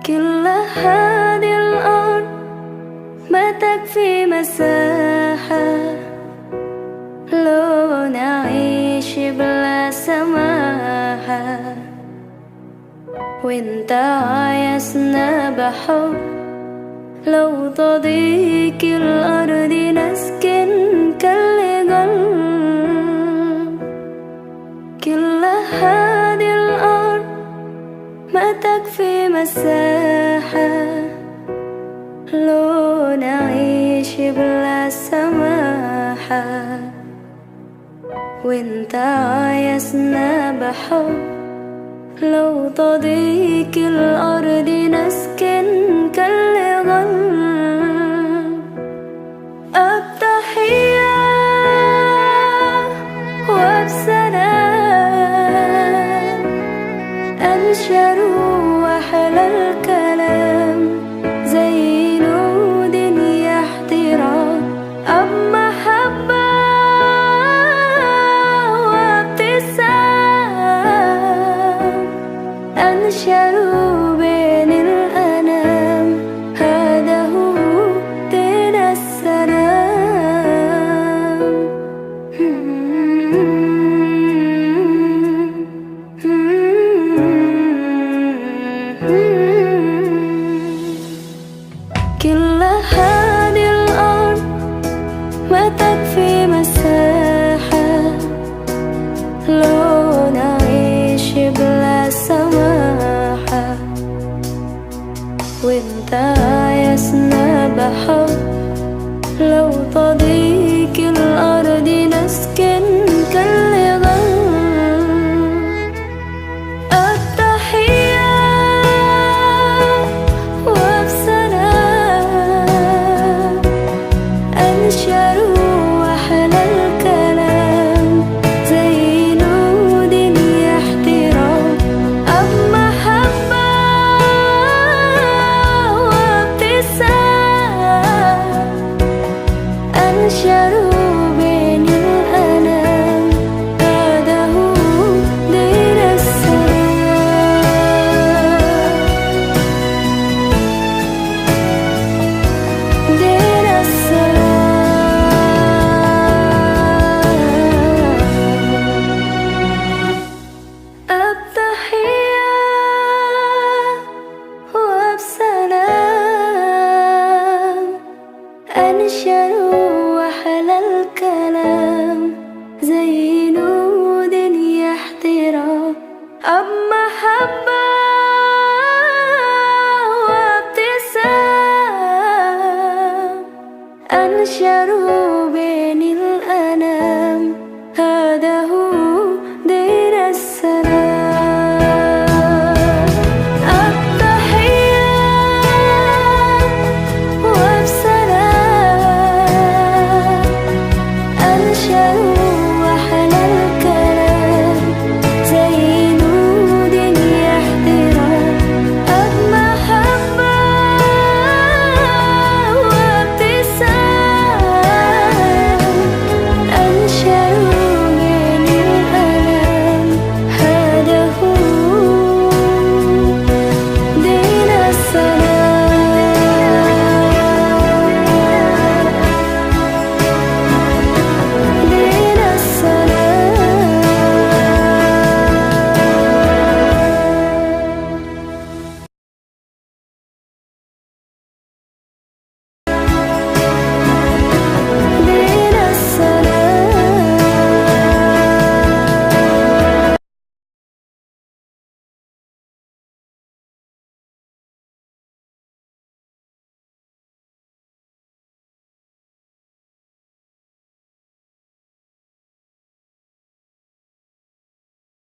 كل هذه الأرض ما تكفي مساحة لو نعيش بلا سماحة، وانت عايزنا بحب لو تضيق الأرض نسكن كالقلب. كل هذه الأرض ما تكفي مساحة لو نعيش بلا سماحة، وانت عايزنا بحب لو تضيق الأرض نسكن كالغل. التحية وبسلام أنشر وأحلى الكلام زي نود يحترام محبة وابتسام أنشروا بين الأنام. هذا هو دين السلام. كل هذه الأرض ما تكفي مساحة لو نعيش بلا سماحة، وانت عايزنا بحب لو تضيق الأرض نسكن كالغل. التحية وبسلام أنشروا وأحلى الكلام زي نود يحترام محبة وابتسام أنشروا بين الأنام. هذا هو دين السلام. دين السلام. التحية وبسلام أنشروا وأحلى الكلام زي نود يحترام محبة وابتسام أنشروا